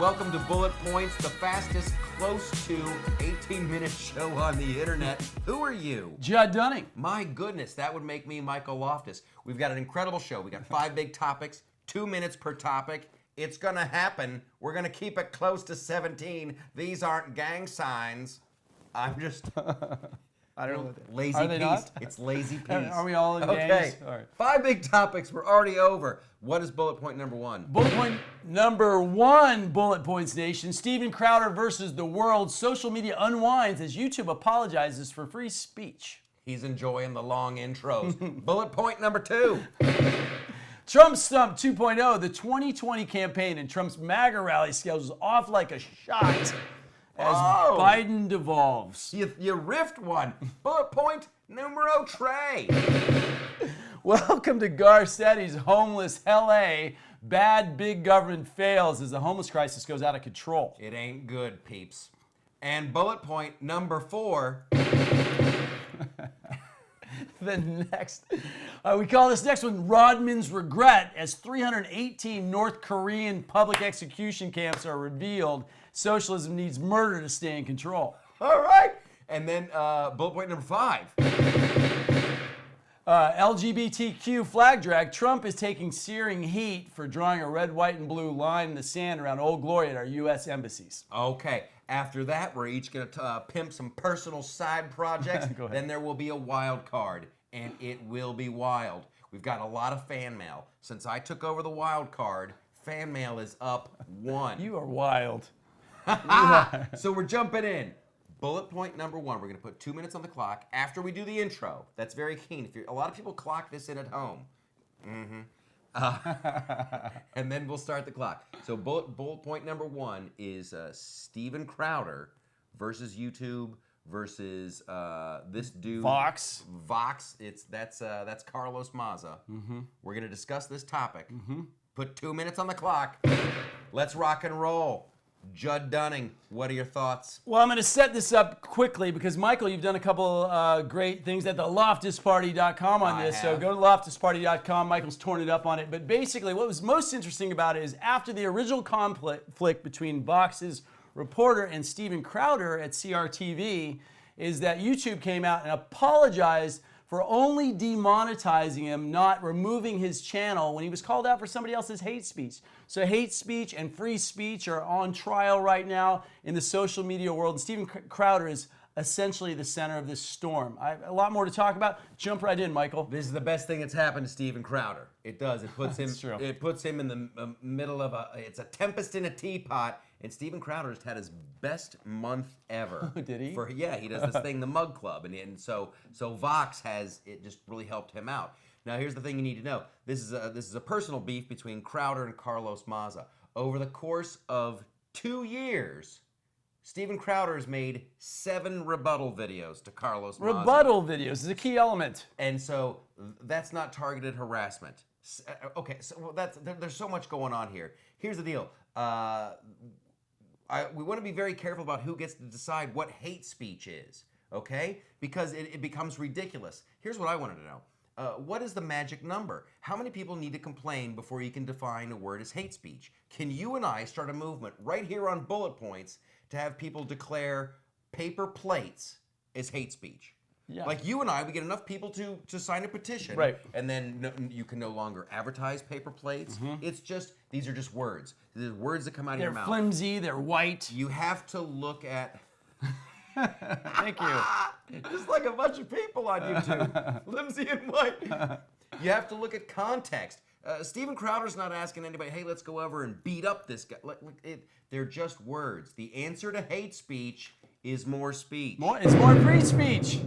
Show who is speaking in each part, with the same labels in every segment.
Speaker 1: Welcome to Bullet Points, the fastest close to 18-minute show on the internet. Who are you?
Speaker 2: Judd Dunning.
Speaker 1: My goodness, that would make me Michael Loftus. We've got an incredible show. We got 5 big topics, 2 minutes per topic. It's gonna happen. We're gonna keep it close to 17. These aren't gang signs. I'm just...
Speaker 2: I don't know what that is.
Speaker 1: Lazy
Speaker 2: Are they
Speaker 1: peace.
Speaker 2: not?
Speaker 1: It's lazy peace.
Speaker 2: Are we all in
Speaker 1: okay.
Speaker 2: gangs? All right.
Speaker 1: 5 big topics. We're already over. What is bullet point number 1?
Speaker 2: Bullet point number 1, Bullet Points Nation. Steven Crowder versus the world. Social media unwinds as YouTube apologizes for free speech.
Speaker 1: He's enjoying the long intros. Bullet point number 2.
Speaker 2: Trump Stump 2.0. The 2020 campaign and Trump's MAGA rally schedules off like a shot as Biden devolves.
Speaker 1: You riffed one. Bullet point numero 3.
Speaker 2: Welcome to Garcetti's Homeless&LA. Bad big government fails as the homeless crisis goes out of control.
Speaker 1: It ain't good, peeps. And bullet point number 4.
Speaker 2: The next, we call this next one Rodman's Regret, as 318 North Korean public execution camps are revealed. Socialism needs murder to stay in control.
Speaker 1: All right. And then bullet point number 5.
Speaker 2: LGBTQ flag drag. Trump is taking searing heat for drawing a red, white, and blue line in the sand around Old Glory at our U.S. embassies.
Speaker 1: Okay. After that, we're each going to pimp some personal side projects.
Speaker 2: Go ahead.
Speaker 1: Then there will be a wild card, and it will be wild. We've got a lot of fan mail. Since I took over the wild card, fan mail is up 1.
Speaker 2: You are wild.
Speaker 1: So we're jumping in. Bullet point number 1. We're going to put 2 minutes on the clock after we do the intro. That's very keen. A lot of people clock this in at home. And then we'll start the clock. So bullet point number 1 is Steven Crowder versus YouTube versus this dude
Speaker 2: Vox.
Speaker 1: That's Carlos Maza. We're gonna discuss this topic. Put 2 minutes on the clock. Let's rock and roll. Judd Dunning, what are your thoughts?
Speaker 2: Well, I'm going to set this up quickly because, Michael, you've done a couple great things at the LoftusParty.com on this. So go to LoftusParty.com. Michael's torn it up on it. But basically, what was most interesting about it is after the original conflict between Vox's reporter and Steven Crowder at CRTV is that YouTube came out and apologized for only demonetizing him, not removing his channel when he was called out for somebody else's hate speech. So hate speech and free speech are on trial right now in the social media world. And Steven Crowder is essentially the center of this storm. I have a lot more to talk about. Jump right in, Michael.
Speaker 1: This is the best thing that's happened to Steven Crowder. It does. It puts him.
Speaker 2: True.
Speaker 1: It puts him in the middle of it's a tempest in a teapot. And Steven Crowder has had his best month ever.
Speaker 2: Did he?
Speaker 1: He does this thing, the Mug Club, and so Vox has it just really helped him out. Now here's the thing you need to know. This is a personal beef between Crowder and Carlos Maza. Over the course of 2 years, Steven Crowder has made 7 rebuttal videos to Carlos Maza.
Speaker 2: Rebuttal videos is a key element.
Speaker 1: And so that's not targeted harassment. Okay, so there's so much going on here. Here's the deal. We want to be very careful about who gets to decide what hate speech is, okay? Because it becomes ridiculous. Here's what I wanted to know. What is the magic number? How many people need to complain before you can define a word as hate speech? Can you and I start a movement right here on Bullet Points to have people declare paper plates as hate speech?
Speaker 2: Yeah.
Speaker 1: Like you and I, we get enough people to sign a petition,
Speaker 2: right?
Speaker 1: And then you can no longer advertise paper plates. It's just, these are just words. These are words that come out of your mouth.
Speaker 2: They're flimsy, they're white.
Speaker 1: You have to look at...
Speaker 2: Thank you.
Speaker 1: Just like a bunch of people on YouTube. Flimsy and white. You have to look at context. Steven Crowder's not asking anybody, hey, let's go over and beat up this guy. They're just words. The answer to hate speech is more speech.
Speaker 2: It's more free speech.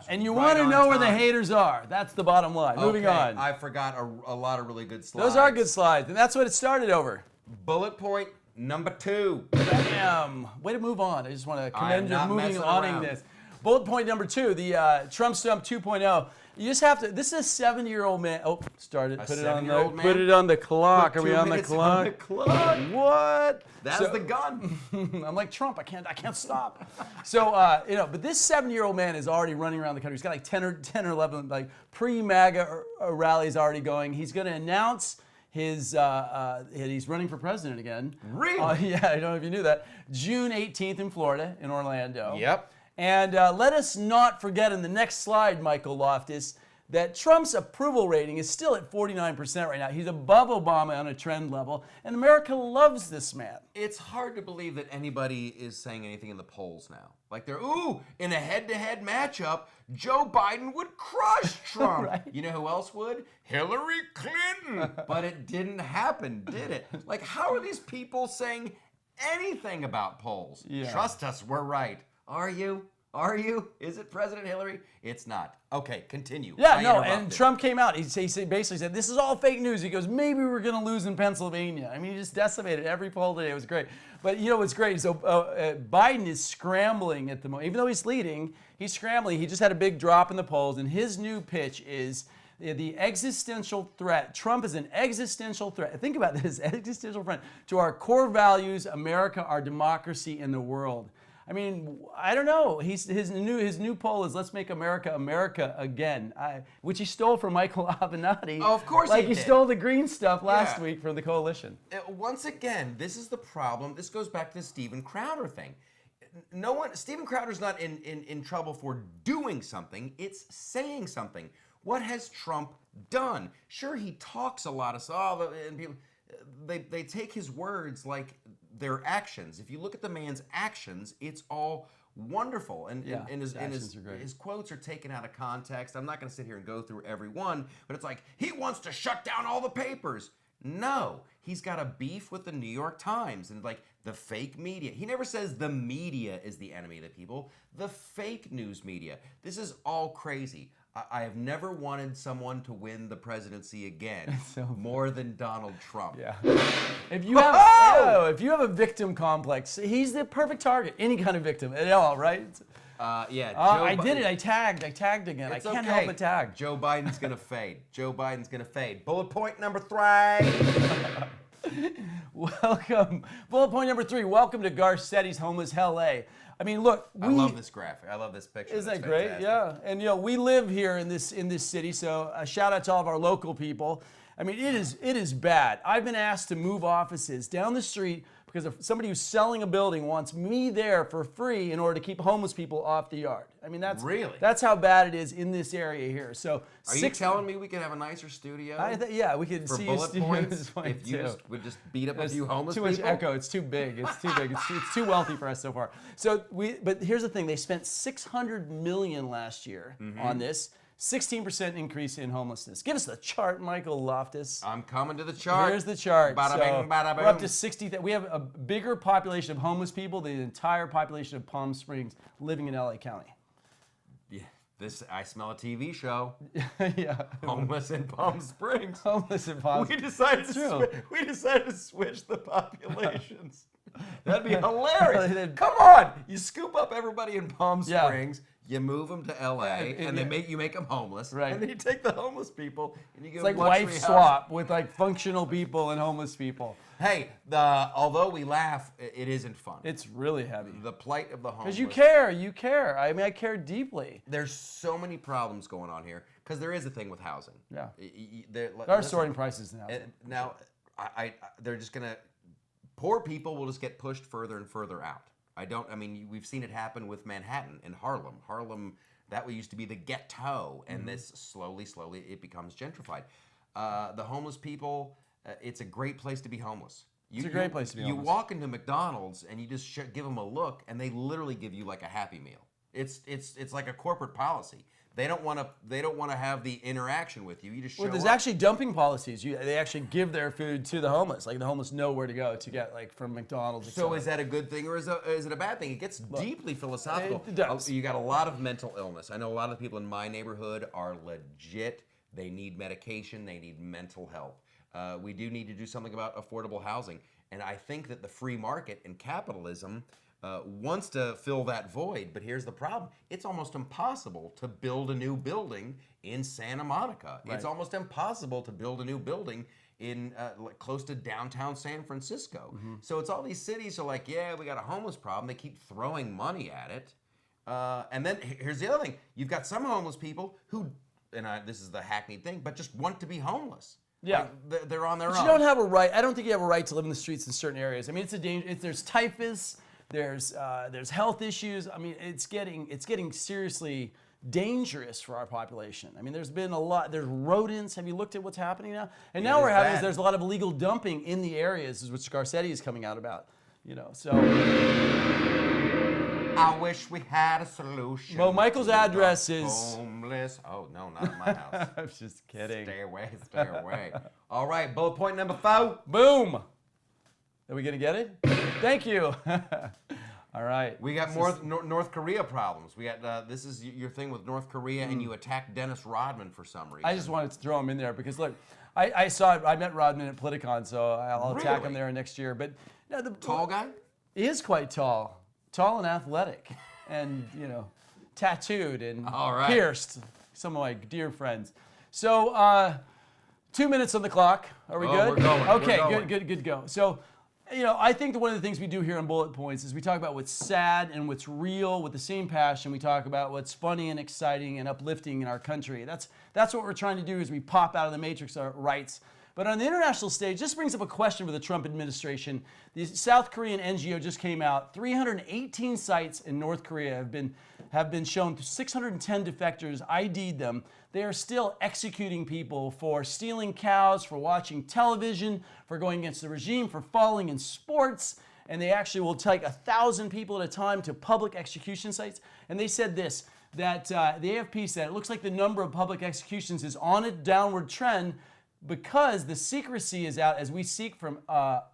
Speaker 2: And you want to know where the haters are. That's the bottom line. Moving on.
Speaker 1: I forgot a lot of really good slides.
Speaker 2: Those are good slides, and that's what it started over.
Speaker 1: Bullet point number 2.
Speaker 2: Bam. Way to move on. I just want to commend you moving on this. Bullet point number 2, the Trump Stump 2.0. You just have to. This is a 7-year-old man. Oh, started. Put it on the clock. Are we on the clock?
Speaker 1: On the clock.
Speaker 2: What?
Speaker 1: That's the gun.
Speaker 2: I'm like Trump. I can't stop. So but this 7-year-old man is already running around the country. He's got like 10 or 11 like pre-MAGA rallies already going. He's going to announce he's running for president again.
Speaker 1: Really?
Speaker 2: Yeah, I don't know if you knew that. June 18th in Florida, in Orlando.
Speaker 1: Yep.
Speaker 2: And let us not forget in the next slide, Michael Loftus, that Trump's approval rating is still at 49% right now. He's above Obama on a trend level, and America loves this man.
Speaker 1: It's hard to believe that anybody is saying anything in the polls now. Like they're, ooh, in a head-to-head matchup, Joe Biden would crush Trump.
Speaker 2: Right.
Speaker 1: You know who else would? Hillary Clinton. But it didn't happen, did it? Like, how are these people saying anything about polls?
Speaker 2: Yeah.
Speaker 1: Trust us, we're right. Are you? Are you? Is it President Hillary? It's not. Okay, continue.
Speaker 2: Yeah, no, and Trump came out. He basically said, this is all fake news. He goes, maybe we're going to lose in Pennsylvania. I mean, he just decimated every poll today. It was great. But you know what's great? So Biden is scrambling at the moment. Even though he's leading, he's scrambling. He just had a big drop in the polls, and his new pitch is the existential threat. Trump is an existential threat. Think about this, existential threat to our core values, America, our democracy, and the world. I mean, I don't know. His new poll is "Let's make America America again," which he stole from Michael Avenatti.
Speaker 1: Oh, of course
Speaker 2: like
Speaker 1: he
Speaker 2: stole the green stuff last week from the coalition.
Speaker 1: Once again, this is the problem. This goes back to the Steven Crowder thing. Steven Crowder's not in trouble for doing something. It's saying something. What has Trump done? Sure, he talks a lot of stuff, and people they take his words like their actions. If you look at the man's actions, it's all wonderful. And his quotes are taken out of context. I'm not going to sit here and go through every one, but it's like, he wants to shut down all the papers. No, he's got a beef with the New York Times and like the fake media. He never says the media is the enemy of the people, the fake news media. This is all crazy. I have never wanted someone to win the presidency again more than Donald Trump.
Speaker 2: Yeah. If you have a victim complex, he's the perfect target. Any kind of victim at all, right?
Speaker 1: Yeah.
Speaker 2: I did it. I tagged again.
Speaker 1: It's
Speaker 2: I can't
Speaker 1: okay.
Speaker 2: help but tag.
Speaker 1: Joe Biden's gonna fade. Joe Biden's gonna fade. Bullet point number 3.
Speaker 2: Welcome. Bullet point number 3. Welcome to Garcetti's Homeless&LA. I mean, look,
Speaker 1: I love this graphic. I love this picture.
Speaker 2: Isn't that great? Yeah. And you know, we live here in this city, so a shout out to all of our local people. I mean, it is bad. I've been asked to move offices down the street because if somebody who's selling a building wants me there for free in order to keep homeless people off the yard. I mean, that's how bad it is in this area here. So,
Speaker 1: are you telling me we could have a nicer studio?
Speaker 2: Yeah, we could
Speaker 1: for
Speaker 2: see
Speaker 1: bullet points. If you would just beat up a few homeless people.
Speaker 2: Too much echo. It's too big. It's too big. It's too wealthy for us so far. So but here's the thing: they spent $600 million last year on this. 16% increase in homelessness. Give us the chart, Michael Loftus.
Speaker 1: I'm coming to the chart.
Speaker 2: Here's the chart.
Speaker 1: Bada bing, bada boom.
Speaker 2: We're up to 60. We have a bigger population of homeless people than the entire population of Palm Springs living in LA County.
Speaker 1: Yeah, I smell a TV show.
Speaker 2: Yeah.
Speaker 1: Homeless in Palm Springs.
Speaker 2: Homeless in Palm
Speaker 1: Springs. We decided to switch the populations. That'd be hilarious. Come on, you scoop up everybody in Palm Springs. Yeah. You move them to LA, and you make them homeless,
Speaker 2: right?
Speaker 1: And then you take the homeless people and you give
Speaker 2: them like wife swap with like functional people and homeless people.
Speaker 1: Hey, although we laugh, it isn't fun.
Speaker 2: It's really heavy.
Speaker 1: The plight of the homeless.
Speaker 2: Because you care. I mean, I care deeply.
Speaker 1: There's so many problems going on here because there is a thing with housing.
Speaker 2: Yeah. There are soaring prices now.
Speaker 1: Now, they're just gonna. Poor people will just get pushed further and further out. I mean, we've seen it happen with Manhattan and Harlem. Harlem, that used to be the ghetto, and this slowly, it becomes gentrified. The homeless people, it's a great place to be homeless.
Speaker 2: It's a great place to be homeless.
Speaker 1: You walk into McDonald's and you just give them a look, and they literally give you like a Happy Meal. It's like a corporate policy. They don't want to have the interaction with you. You just show
Speaker 2: there's
Speaker 1: up.
Speaker 2: actually dumping policies. They actually give their food to the homeless. Like the homeless know where to go to get like from McDonald's.
Speaker 1: So is that a good thing or is it a bad thing? It gets deeply philosophical.
Speaker 2: It does.
Speaker 1: You got a lot of mental illness. I know a lot of people in my neighborhood are legit. They need medication. They need mental help. We do need to do something about affordable housing. And I think that the free market and capitalism wants to fill that void, but here's the problem. It's almost impossible to build a new building in Santa Monica. Right. It's almost impossible to build a new building in close to downtown San Francisco. So it's all these cities are like, yeah, we got a homeless problem. They keep throwing money at it. And then here's the other thing. You've got some homeless people who, and this is the hackneyed thing, but just want to be homeless.
Speaker 2: Yeah.
Speaker 1: Like, they're on their own.
Speaker 2: But you don't have a right. I don't think you have a right to live in the streets in certain areas. I mean, it's a danger. There's typhus. There's health issues. I mean, it's getting seriously dangerous for our population. I mean, there's been a lot. There's rodents. Have you looked at what's happening now? And now there's a lot of illegal dumping in the areas, is what Scarcetti is coming out about. You know, so.
Speaker 1: I wish we had a solution.
Speaker 2: Well, Michael's address is
Speaker 1: homeless. Oh no, not in my house.
Speaker 2: I'm just kidding.
Speaker 1: Stay away, stay away. All right, bullet point number 4.
Speaker 2: Boom. Are we gonna get it? Thank you. All right.
Speaker 1: We got more North Korea problems. We got this is your thing with North Korea, and you attacked Dennis Rodman for some reason.
Speaker 2: I just wanted to throw him in there because look, I saw it. I met Rodman at Politicon, so I'll attack him there next year. But you know, the
Speaker 1: tall guy.
Speaker 2: He is quite tall. Tall and athletic, and you know, tattooed and pierced. Some of my dear friends. So, 2 minutes on the clock. Are we good?
Speaker 1: We're going.
Speaker 2: Okay,
Speaker 1: we're going.
Speaker 2: good to go. So, you know, I think that one of the things we do here on Bullet Points is we talk about what's sad and what's real with the same passion. We talk about what's funny and exciting and uplifting in our country. That's what we're trying to do as we pop out of the matrix our rights. But on the international stage, this brings up a question for the Trump administration. The South Korean NGO just came out. 318 sites in North Korea have been shown 610 defectors, ID'd them. They are still executing people for stealing cows, for watching television, for going against the regime, for falling in sports. And they actually will take 1,000 people at a time to public execution sites. And they said this, that the AFP said, it looks like the number of public executions is on a downward trend because the secrecy is out as we seek from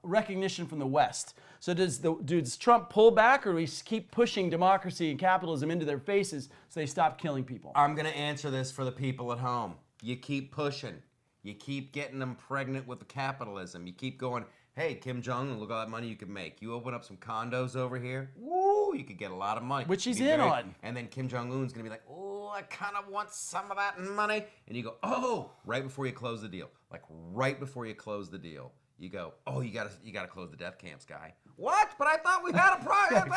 Speaker 2: recognition from the West. So does Trump pull back, or do we keep pushing democracy and capitalism into their faces so they stop killing people?
Speaker 1: I'm going to answer this for the people at home. You keep pushing. You keep getting them pregnant with the capitalism. You keep going, hey, Kim Jong-un, look at all that money you could make. You open up some condos over here, woo, you could get a lot of money.
Speaker 2: Which he's in on.
Speaker 1: And then Kim Jong-un's going to be like, oh, I kind of want some of that money. And you go, oh, right before you close the deal. Like right before you close the deal, you go, oh, you gotta close the death camps, guy. What? But I thought we had a problem.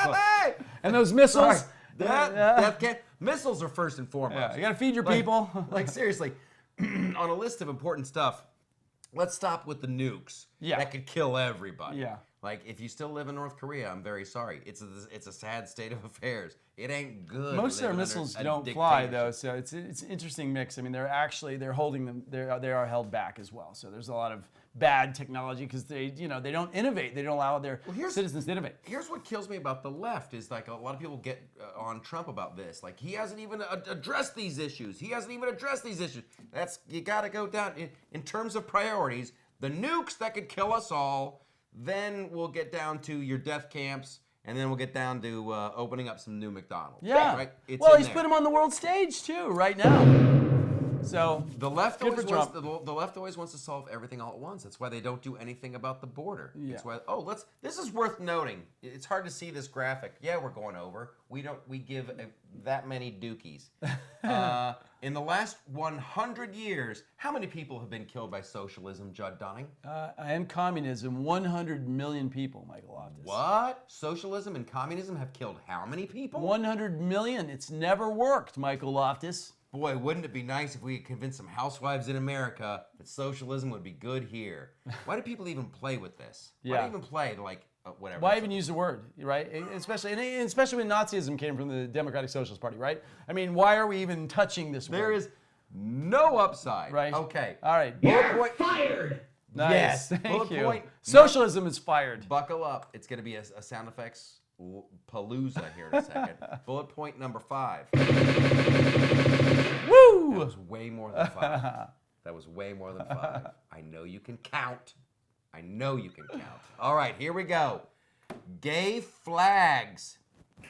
Speaker 2: And those missiles.
Speaker 1: Death camp missiles are first and foremost.
Speaker 2: Yeah, you gotta feed your people.
Speaker 1: Like seriously, on a list of important stuff, let's stop with the nukes.
Speaker 2: Yeah.
Speaker 1: That could kill everybody.
Speaker 2: Yeah.
Speaker 1: Like if you still live in North Korea, I'm very sorry. It's a sad state of affairs. It ain't good.
Speaker 2: Most of their missiles don't fly though, so it's an interesting mix. I mean, they're holding them. They are held back as well. So there's a lot of bad technology because they don't innovate. They don't allow their citizens to innovate.
Speaker 1: Here's what kills me about the left is like a lot of people get on Trump about this. Like he hasn't even addressed these issues. You got to go down in terms of priorities. The nukes that could kill us all. Then we'll get down to your death camps, and then we'll get down to opening up some new McDonald's.
Speaker 2: Yeah.
Speaker 1: Right?
Speaker 2: Well, he's put him on the world stage too right now. So
Speaker 1: the left always wants to solve everything all at once. That's why they don't do anything about the border.
Speaker 2: Yeah.
Speaker 1: It's why, this is worth noting. It's hard to see this graphic. Yeah, we're going over. We give that many dookies. In the last 100 years, how many people have been killed by socialism, Judd Dunning?
Speaker 2: And communism, 100 million people, Michael Loftus.
Speaker 1: What? Socialism and communism have killed how many people? 100
Speaker 2: million. It's never worked, Michael Loftus.
Speaker 1: Boy, wouldn't it be nice if we could convince some housewives in America that socialism would be good here? Why do people even play with this?
Speaker 2: Yeah.
Speaker 1: Why do you even play like whatever?
Speaker 2: Why even use the word, right? Especially when Nazism came from the Democratic Socialist Party, right? I mean, why are we even touching this word?
Speaker 1: There is no upside.
Speaker 2: Right.
Speaker 1: Okay.
Speaker 2: All right.
Speaker 1: You're
Speaker 3: fired.
Speaker 2: Nice.
Speaker 1: Yes.
Speaker 2: Thank you. Socialism is fired.
Speaker 1: Buckle up. It's going to be a sound effects palooza here in a second. Bullet point number 5.
Speaker 2: Woo!
Speaker 1: That was way more than 5. That was way more than 5. I know you can count. All right, here we go. Gay flags.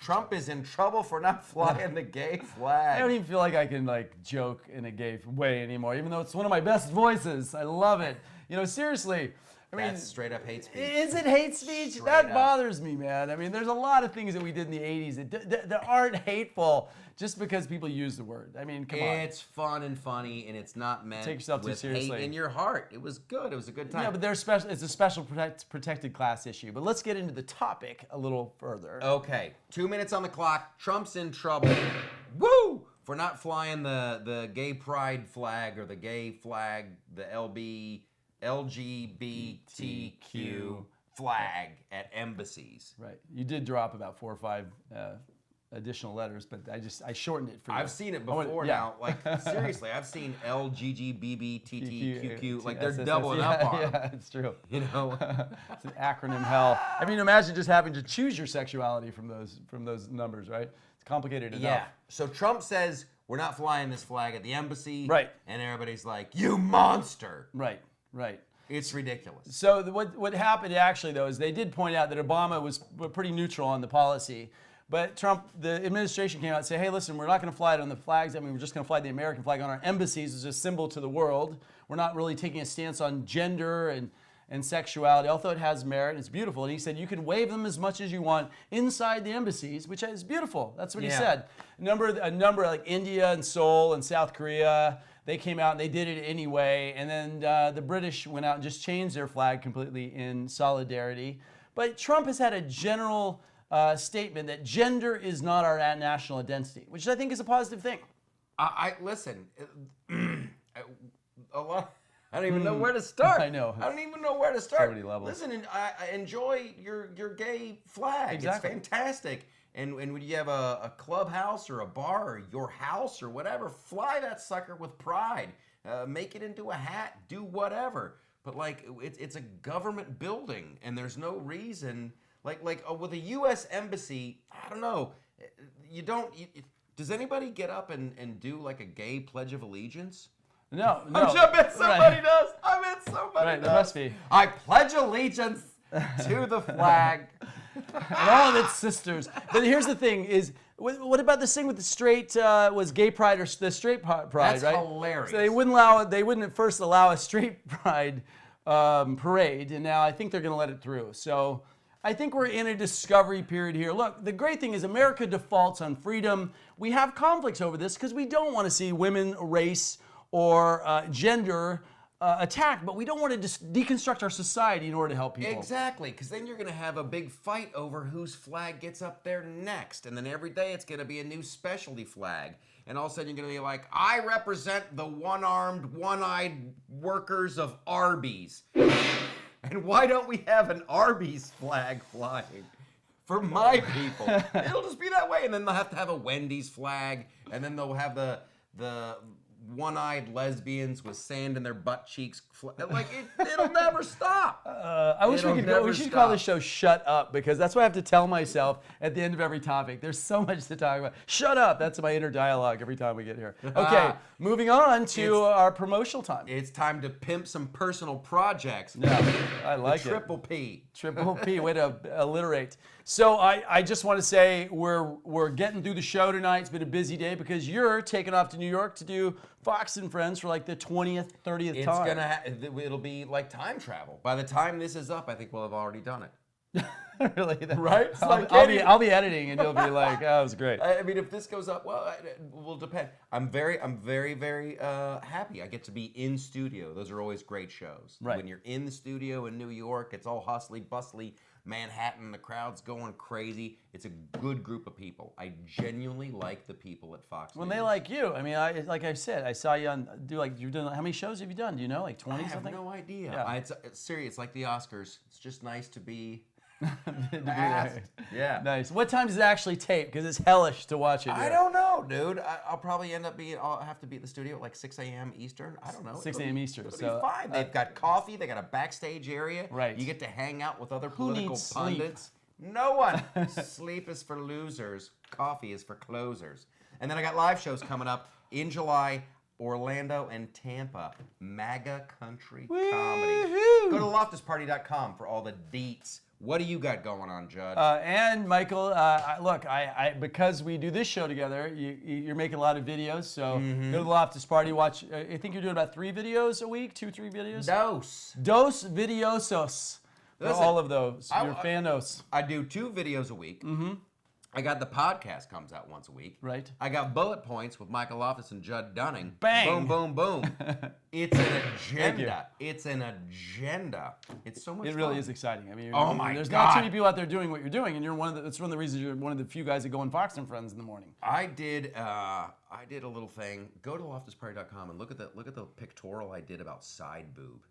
Speaker 1: Trump is in trouble for not flying the gay flag.
Speaker 2: I don't even feel like I can joke in a gay way anymore, even though it's one of my best voices. I love it. You know, seriously. I mean,
Speaker 1: that's straight up hate speech.
Speaker 2: Is it hate speech? That bothers me, man. I mean, there's a lot of things that we did in the 80s that aren't hateful just because people use the word. I mean, come on.
Speaker 1: It's fun and funny, and it's not meant
Speaker 2: Take yourself too
Speaker 1: with
Speaker 2: seriously.
Speaker 1: hate in your heart. It was good. It was a good time.
Speaker 2: Yeah, but it's a special protected class issue. But let's get into the topic a little further.
Speaker 1: Okay, 2 minutes on the clock. Trump's in trouble. Woo! For not flying the gay pride flag or the gay flag, the LGBTQ flag at embassies.
Speaker 2: Right. You did drop about 4 or 5 additional letters, but I shortened it for you.
Speaker 1: I've seen it before now. Like, seriously, I've seen LGBTQFlag. Like, they're doubling up on them.
Speaker 2: Yeah, it's true.
Speaker 1: You know?
Speaker 2: It's an acronym hell. I mean, imagine just having to choose your sexuality from those numbers, right? It's complicated enough.
Speaker 1: Yeah. So Trump says, we're not flying this flag at the embassy.
Speaker 2: Right.
Speaker 1: And everybody's like, you monster.
Speaker 2: Right, right.
Speaker 1: It's ridiculous.
Speaker 2: So what happened actually, though, is they did point out that Obama was pretty neutral on the policy. But Trump, the administration came out and said, hey, listen, we're not going to fly it on the flags. I mean, we're just going to fly the American flag on our embassies as a symbol to the world. We're not really taking a stance on gender and sexuality, although it has merit and it's beautiful. And he said you can wave them as much as you want inside the embassies, which is beautiful. That's what he said. A number like India and Seoul and South Korea, they came out and they did it anyway. And then the British went out and just changed their flag completely in solidarity. But Trump has had a general statement that gender is not our national identity, which I think is a positive thing.
Speaker 1: Listen, a lot. I don't even know where to start.
Speaker 2: I know.
Speaker 1: I don't even know where to start.
Speaker 2: So many levels.
Speaker 1: Listen, I enjoy your gay flag.
Speaker 2: Exactly.
Speaker 1: It's fantastic. And when you have a clubhouse or a bar or your house or whatever, fly that sucker with pride. Make it into a hat. Do whatever. But like, it's a government building, and there's no reason. Like with a U.S. embassy, I don't know. Does anybody get up and do like a gay Pledge of Allegiance?
Speaker 2: No.
Speaker 1: I bet somebody does. I bet somebody
Speaker 2: Right,
Speaker 1: does.
Speaker 2: there must be.
Speaker 1: I pledge allegiance to the flag.
Speaker 2: And all of its sisters. But here's the thing: is what about this thing with the straight was gay pride or the straight pride?
Speaker 1: That's
Speaker 2: right?
Speaker 1: hilarious.
Speaker 2: So they wouldn't at first allow a straight pride parade, and now I think they're going to let it through. So I think we're in a discovery period here. Look, the great thing is America defaults on freedom. We have conflicts over this because we don't want to see women, race, or gender attacked, but we don't want to deconstruct our society in order to help people.
Speaker 1: Exactly, because then you're going to have a big fight over whose flag gets up there next, and then every day it's going to be a new specialty flag, and all of a sudden you're going to be like, I represent the one-armed, one-eyed workers of Arby's. And why don't we have an Arby's flag flying for my people? It'll just be that way, and then they'll have to have a Wendy's flag, and then they'll have the one-eyed lesbians with sand in their butt cheeks. Like, it'll never stop.
Speaker 2: I wish we should call this show Shut Up, because that's what I have to tell myself at the end of every topic. There's so much to talk about. Shut up. That's my inner dialogue every time we get here. Okay, moving on to our promotional time.
Speaker 1: It's time to pimp some personal projects.
Speaker 2: Yeah, I like it.
Speaker 1: Triple P.
Speaker 2: Triple P, way to alliterate. So I just want to say we're getting through the show tonight. It's been a busy day because you're taking off to New York to do Fox and Friends for like the 20th, 30th time.
Speaker 1: It'll be like time travel. By the time this is up, I think we'll have already done it.
Speaker 2: Really?
Speaker 1: Right?
Speaker 2: I'll be editing, and you'll be like, "Oh, that was great."
Speaker 1: I mean, if this goes up, well, it will depend. I'm very happy. I get to be in studio. Those are always great shows.
Speaker 2: Right.
Speaker 1: When you're in the studio in New York, it's all hustly, bustly. Manhattan, the crowd's going crazy. It's a good group of people. I genuinely like the people at Fox
Speaker 2: When
Speaker 1: News.
Speaker 2: they like you, I mean, like I said, I saw you you've done, how many shows have you done? Do you know, like 20 something?
Speaker 1: I have no idea.
Speaker 2: Yeah.
Speaker 1: It's serious. It's like the Oscars. It's just nice to be
Speaker 2: asked.
Speaker 1: Yeah.
Speaker 2: Nice. What time does it actually tape? Because it's hellish to watch it.
Speaker 1: I don't know, dude. I'll probably end up I'll have to be at the studio at like 6 a.m. Eastern. I don't know.
Speaker 2: 6 a.m. Eastern.
Speaker 1: It'll
Speaker 2: So
Speaker 1: be fine. They've got coffee. They got a backstage area.
Speaker 2: Right.
Speaker 1: You get to hang out with other
Speaker 2: Who
Speaker 1: political
Speaker 2: needs sleep?
Speaker 1: pundits. No one. Sleep is for losers. Coffee is for closers. And then I got live shows coming up in July. Orlando and Tampa. MAGA country comedy. Go to loftusparty.com for all the deets. What do you got going on, Judd?
Speaker 2: And Michael, look, I because we do this show together, you're making a lot of videos. So go to the Loftus Party, watch. I think you're doing about 3 videos a week, 2-3 videos. Dos videosos.
Speaker 1: Listen,
Speaker 2: all of those. You're fanos.
Speaker 1: I do 2 videos a week. I got the podcast comes out once a week.
Speaker 2: Right.
Speaker 1: I got Bullet Points with Michael Loftus and Judd Dunning.
Speaker 2: Bang.
Speaker 1: Boom, boom, boom. It's an agenda. It's an agenda. It's so much fun.
Speaker 2: It really is exciting. I mean,
Speaker 1: oh my
Speaker 2: there's
Speaker 1: God.
Speaker 2: not too many people out there doing what you're doing, and that's one of the reasons you're one of the few guys that go on Fox and Friends in the morning.
Speaker 1: I did a little thing. Go to loftusparty.com and look at the pictorial I did about side boob.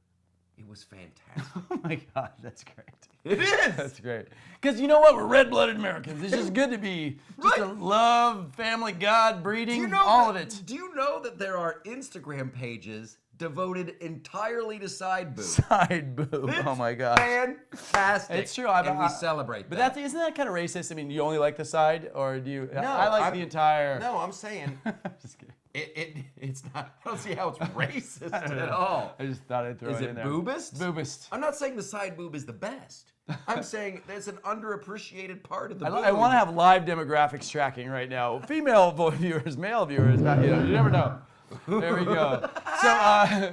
Speaker 1: It was fantastic.
Speaker 2: Oh my God, that's great.
Speaker 1: It is.
Speaker 2: That's great. Because you know what? We're red-blooded Americans. It's just good to be just a love, family, God, breeding, all of it.
Speaker 1: Do you know that there are Instagram pages devoted entirely to side boob?
Speaker 2: Side boob. Oh my God.
Speaker 1: Fantastic.
Speaker 2: It's true.
Speaker 1: And we celebrate
Speaker 2: but
Speaker 1: that.
Speaker 2: isn't that kind of racist? I mean, you only like the side, or do you?
Speaker 1: No,
Speaker 2: I like the entire.
Speaker 1: No, I'm saying.
Speaker 2: Just kidding.
Speaker 1: It's not. I don't see how it's racist at all.
Speaker 2: I just thought I'd throw it in there.
Speaker 1: Is it boobist?
Speaker 2: Boobist.
Speaker 1: I'm not saying the side boob is the best. I'm saying there's an underappreciated part of the boob.
Speaker 2: I want to have live demographics tracking right now. Female viewers, male viewers. You never know. There we go.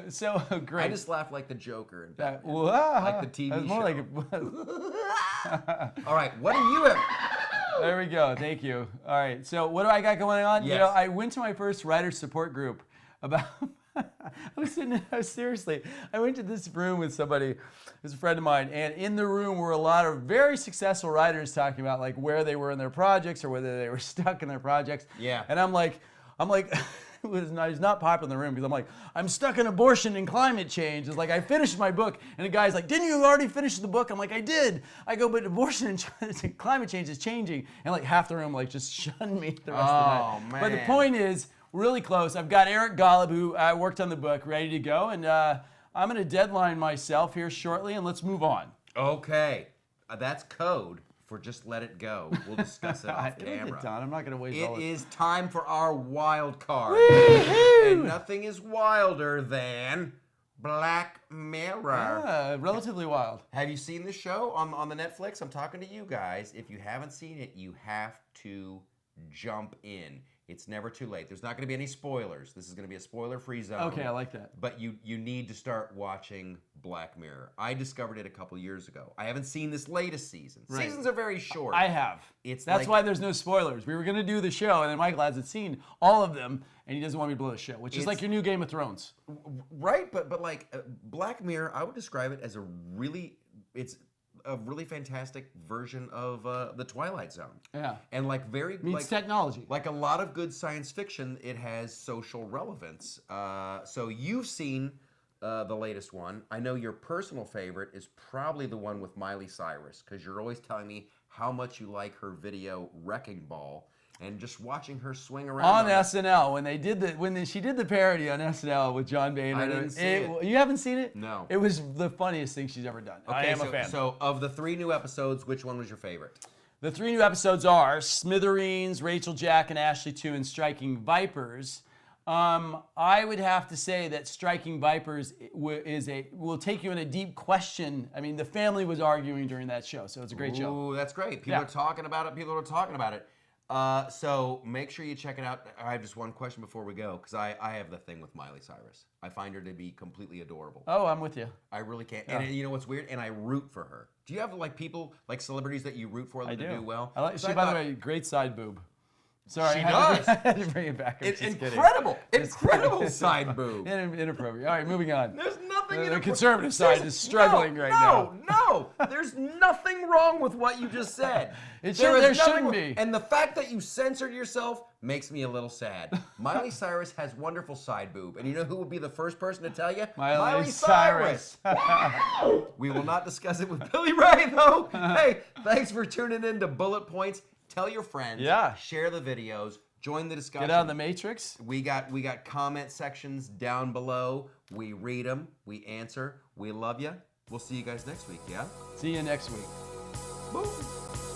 Speaker 2: So great.
Speaker 1: I just laugh like the Joker in
Speaker 2: Like
Speaker 1: the TV
Speaker 2: That's
Speaker 1: show.
Speaker 2: more like
Speaker 1: All right, what do you have?
Speaker 2: There we go. Thank you. All right. So what do I got going on?
Speaker 1: Yes.
Speaker 2: You know, I went to my first writer support group about. Seriously, I went to this room with somebody, who's a friend of mine, and in the room were a lot of very successful writers talking about like where they were in their projects or whether they were stuck in their projects.
Speaker 1: Yeah.
Speaker 2: And I'm like. It's not popular in the room because I'm like, I'm stuck in abortion and climate change. It's like, I finished my book. And the guy's like, didn't you already finish the book? I'm like, I did. I go, but abortion and climate change is changing. And like half the room like just shunned me the rest of the night.
Speaker 1: Man.
Speaker 2: But the point is, really close. I've got Eric Golub, who worked on the book, ready to go. And I'm going to deadline myself here shortly, and let's move on.
Speaker 1: Okay. That's code for just let it go. We'll discuss it off camera.
Speaker 2: I'm not going to waste
Speaker 1: It is time for our wild card. And nothing is wilder than Black Mirror.
Speaker 2: Yeah, relatively wild.
Speaker 1: Have you seen the show on the Netflix? I'm talking to you guys. If you haven't seen it, you have to jump in. It's never too late. There's not going to be any spoilers. This is going to be a spoiler-free zone.
Speaker 2: Okay, I like that.
Speaker 1: But you need to start watching Black Mirror. I discovered it a couple years ago. I haven't seen this latest season.
Speaker 2: Right.
Speaker 1: Seasons are very short.
Speaker 2: I have. That's why there's no spoilers. We were going to do the show, and then Michael hasn't seen all of them, and he doesn't want me to blow the show, which is like your new Game of Thrones.
Speaker 1: Right, but like Black Mirror, I would describe it as a really fantastic version of the Twilight Zone.
Speaker 2: Yeah.
Speaker 1: And like
Speaker 2: Meets technology.
Speaker 1: Like a lot of good science fiction, it has social relevance. So you've seen the latest one. I know your personal favorite is probably the one with Miley Cyrus, because you're always telling me how much you like her video Wrecking Ball. And just watching her swing around
Speaker 2: on SNL when she did the parody on SNL with John Boehner.
Speaker 1: I didn't see it.
Speaker 2: You haven't seen it?
Speaker 1: No.
Speaker 2: It was the funniest thing she's ever done. I am a fan.
Speaker 1: So of the 3 new episodes, which one was your favorite?
Speaker 2: The 3 new episodes are Smithereens, Rachel, Jack, and Ashley 2, and Striking Vipers. I would have to say that Striking Vipers will take you in a deep question. I mean, the family was arguing during that show, so it's a great show.
Speaker 1: Ooh, that's great. People are talking about it. So make sure you check it out. I have just one question before we go, because I have the thing with Miley Cyrus. I find her to be completely adorable.
Speaker 2: Oh, I'm with you.
Speaker 1: I really can't. Yeah. And you know what's weird? And I root for her. Do you have like people, like celebrities that you root for that do well?
Speaker 2: By the way, great side boob. Sorry,
Speaker 1: she does.
Speaker 2: I had to bring it back.
Speaker 1: It's incredible. Incredible side boob.
Speaker 2: Inappropriate. All right, moving on.
Speaker 1: There's nothing
Speaker 2: The conservative side is struggling right now.
Speaker 1: No, there's nothing wrong with what you just said.
Speaker 2: There
Speaker 1: nothing
Speaker 2: shouldn't be.
Speaker 1: And the fact that you censored yourself makes me a little sad. Miley Cyrus has wonderful side boob. And you know who would be the first person to tell you?
Speaker 2: Miley Cyrus.
Speaker 1: We will not discuss it with Billy Ray, though. Hey, thanks for tuning in to Bullet Points. Tell your friends.
Speaker 2: Yeah.
Speaker 1: Share the videos. Join the discussion.
Speaker 2: Get out of the Matrix.
Speaker 1: We got comment sections down below. We read them. We answer. We love you. We'll see you guys next week, yeah?
Speaker 2: See you next week.
Speaker 1: Boom.